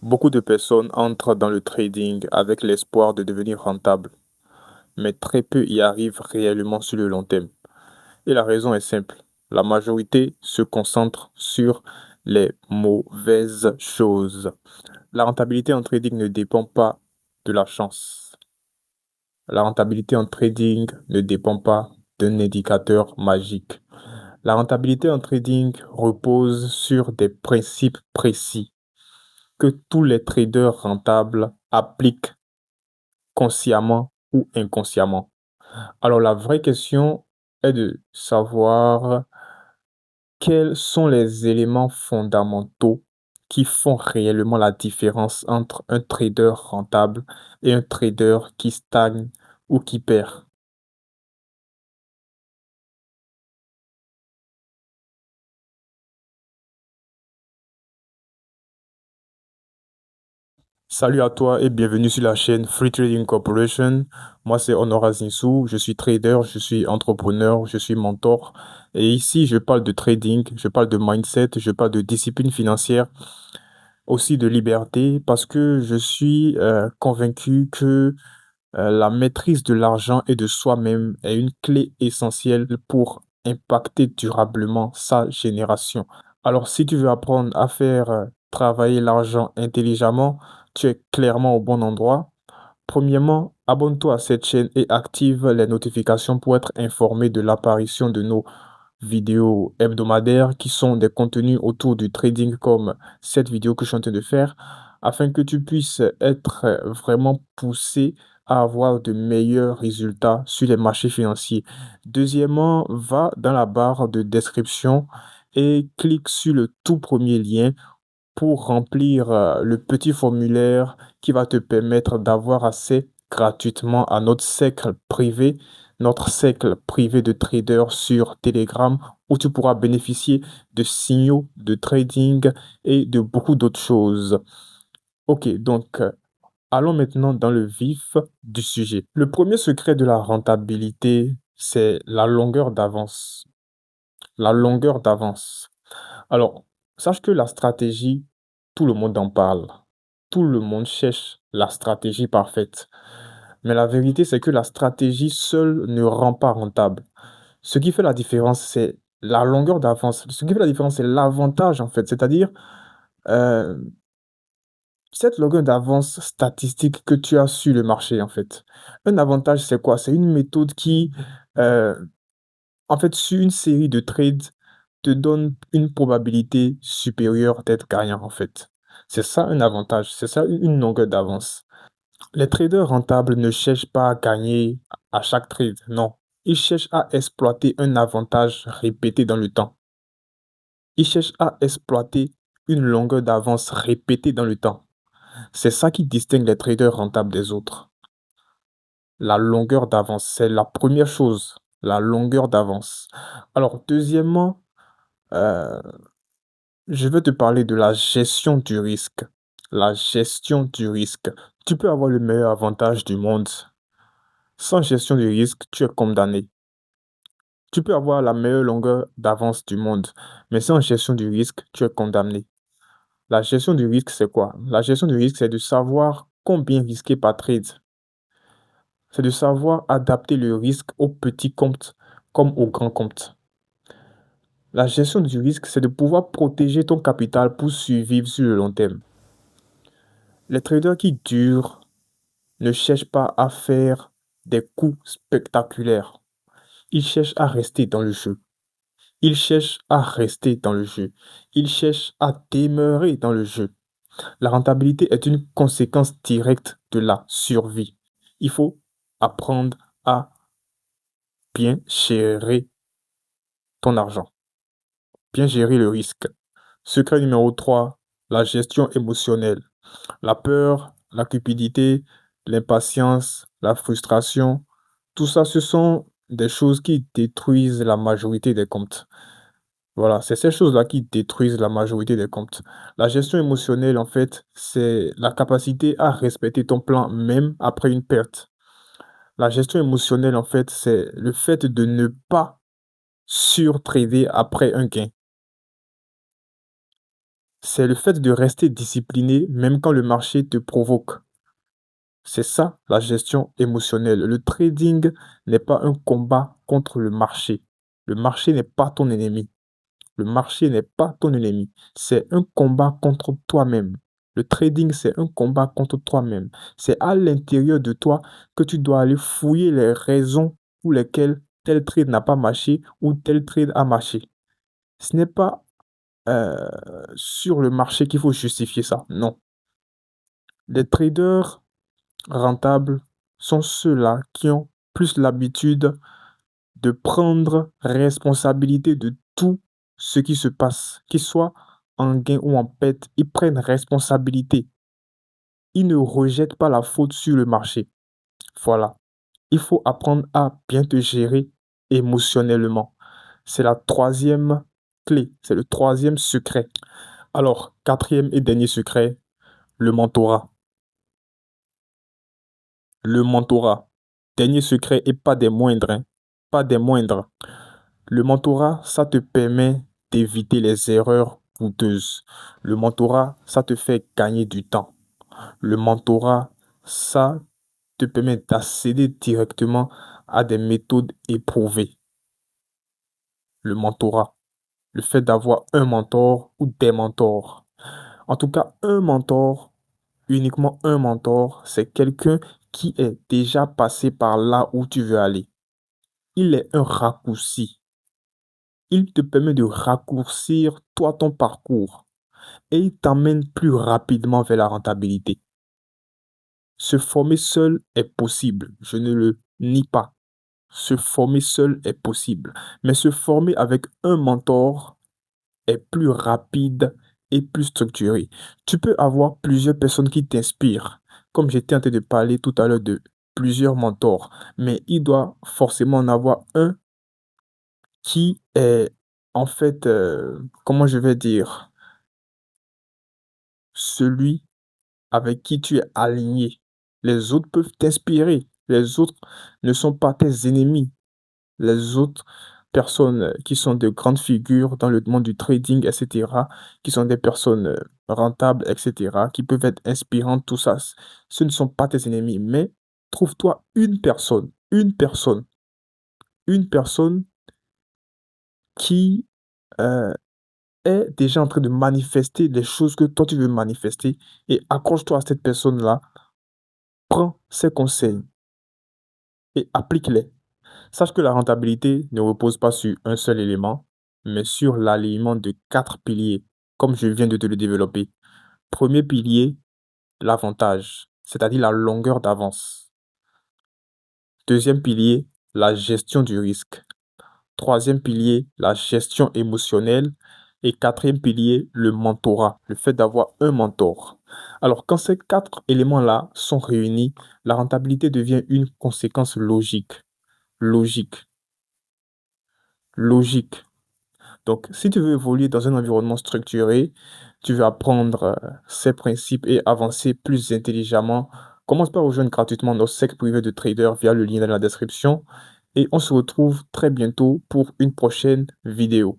Beaucoup de personnes entrent dans le trading avec l'espoir de devenir rentable, mais très peu y arrivent réellement sur le long terme. Et la raison est simple. La majorité se concentre sur les mauvaises choses. La rentabilité en trading ne dépend pas de la chance. La rentabilité en trading ne dépend pas d'un indicateur magique. La rentabilité en trading repose sur des principes précis que tous les traders rentables appliquent consciemment ou inconsciemment. Alors la vraie question est de savoir quels sont les éléments fondamentaux qui font réellement la différence entre un trader rentable et un trader qui stagne ou qui perd. Salut à toi et bienvenue sur la chaîne Free Trading Corporation. Moi, c'est Honora Zinsou. Je suis trader, je suis entrepreneur, je suis mentor. Et ici, je parle de trading, je parle de mindset, je parle de discipline financière, aussi de liberté, parce que je suis convaincu que la maîtrise de l'argent et de soi-même est une clé essentielle pour impacter durablement sa génération. Alors, si tu veux apprendre à faire travailler l'argent intelligemment, tu es clairement au bon endroit. Premièrement, abonne-toi à cette chaîne et active les notifications pour être informé de l'apparition de nos vidéos hebdomadaires qui sont des contenus autour du trading comme cette vidéo que je suis en train de faire, afin que tu puisses être vraiment poussé à avoir de meilleurs résultats sur les marchés financiers. Deuxièmement, va dans la barre de description et clique sur le tout premier lien pour remplir le petit formulaire qui va te permettre d'avoir accès gratuitement à notre cercle privé de traders sur Telegram, où tu pourras bénéficier de signaux de trading et de beaucoup d'autres choses. Ok, donc allons maintenant dans le vif du sujet. Le premier secret de la rentabilité, c'est la longueur d'avance. La longueur d'avance. Alors, sache que la stratégie, tout le monde en parle. Tout le monde cherche la stratégie parfaite. Mais la vérité, c'est que la stratégie seule ne rend pas rentable. Ce qui fait la différence, c'est la longueur d'avance. Ce qui fait la différence, c'est l'avantage, en fait. C'est-à-dire, euh, cette longueur d'avance statistique que tu as sur le marché, en fait. Un avantage, c'est quoi? C'est une méthode qui, euh, en fait, sur une série de trades, te donne une probabilité supérieure d'être gagnant, en fait. C'est ça un avantage, c'est ça une longueur d'avance. Les traders rentables ne cherchent pas à gagner à chaque trade, non. Ils cherchent à exploiter un avantage répété dans le temps. Ils cherchent à exploiter une longueur d'avance répétée dans le temps. C'est ça qui distingue les traders rentables des autres. La longueur d'avance, c'est la première chose, la longueur d'avance. Alors, deuxièmement, euh, je vais te parler de la gestion du risque. La gestion du risque. Tu peux avoir le meilleur avantage du monde. Sans gestion du risque, tu es condamné. Tu peux avoir la meilleure longueur d'avance du monde, mais sans gestion du risque, tu es condamné. La gestion du risque, c'est quoi? La gestion du risque, c'est de savoir combien risquer par trade. C'est de savoir adapter le risque au petit compte comme au grand compte. La gestion du risque, c'est de pouvoir protéger ton capital pour survivre sur le long terme. Les traders qui durent ne cherchent pas à faire des coups spectaculaires. Ils cherchent à rester dans le jeu. Ils cherchent à rester dans le jeu. Ils cherchent à demeurer dans le jeu. La rentabilité est une conséquence directe de la survie. Il faut apprendre à bien gérer ton argent, bien gérer le risque. Secret numéro 3, la gestion émotionnelle. La peur, la cupidité, l'impatience, la frustration, tout ça, ce sont des choses qui détruisent la majorité des comptes. Voilà, c'est ces choses-là qui détruisent la majorité des comptes. La gestion émotionnelle, en fait, c'est la capacité à respecter ton plan même après une perte. La gestion émotionnelle, en fait, c'est le fait de ne pas surtrader après un gain. C'est le fait de rester discipliné même quand le marché te provoque. C'est ça la gestion émotionnelle. Le trading n'est pas un combat contre le marché. Le marché n'est pas ton ennemi. Le marché n'est pas ton ennemi. C'est un combat contre toi-même. Le trading, c'est un combat contre toi-même. C'est à l'intérieur de toi que tu dois aller fouiller les raisons pour lesquelles tel trade n'a pas marché ou tel trade a marché. Ce n'est pas euh, sur le marché qu'il faut justifier ça. Non. Les traders rentables sont ceux-là qui ont plus l'habitude de prendre responsabilité de tout ce qui se passe, qu'il soit en gain ou en perte, ils prennent responsabilité. Ils ne rejettent pas la faute sur le marché. Voilà. Il faut apprendre à bien te gérer émotionnellement. C'est la troisième clé, c'est le troisième secret. Alors, quatrième et dernier secret, le mentorat. Le mentorat. Dernier secret et pas des moindres, hein. Pas des moindres. Le mentorat, ça te permet d'éviter les erreurs coûteuses. Le mentorat, ça te fait gagner du temps. Le mentorat, ça te permet d'accéder directement à des méthodes éprouvées. Le mentorat, le fait d'avoir un mentor ou des mentors. En tout cas, un mentor, uniquement un mentor, c'est quelqu'un qui est déjà passé par là où tu veux aller. Il est un raccourci. Il te permet de raccourcir toi ton parcours et il t'emmène plus rapidement vers la rentabilité. Se former seul est possible, je ne le nie pas. Se former seul est possible, mais se former avec un mentor est plus rapide et plus structuré. Tu peux avoir plusieurs personnes qui t'inspirent, comme j'étais en train de parler tout à l'heure de plusieurs mentors, mais il doit forcément en avoir un qui est en fait, comment je vais dire, celui avec qui tu es aligné. Les autres peuvent t'inspirer. Les autres ne sont pas tes ennemis. Les autres personnes qui sont de grandes figures dans le monde du trading, etc., qui sont des personnes rentables, etc., qui peuvent être inspirantes, tout ça, ce ne sont pas tes ennemis. Mais trouve-toi une personne qui euh, est déjà en train de manifester les choses que toi tu veux manifester et accroche-toi à cette personne-là, prends ses conseils et applique-les. Sache que la rentabilité ne repose pas sur un seul élément, mais sur l'alignement de quatre piliers, comme je viens de te le développer. Premier pilier, l'avantage, c'est-à-dire la longueur d'avance. Deuxième pilier, la gestion du risque. Troisième pilier, la gestion émotionnelle. Et quatrième pilier, le mentorat, le fait d'avoir un mentor. Alors, quand ces quatre éléments-là sont réunis, la rentabilité devient une conséquence logique. Logique. Logique. Donc, si tu veux évoluer dans un environnement structuré, tu veux apprendre ces principes et avancer plus intelligemment, commence par rejoindre gratuitement notre secte privée de traders via le lien dans la description. Et on se retrouve très bientôt pour une prochaine vidéo.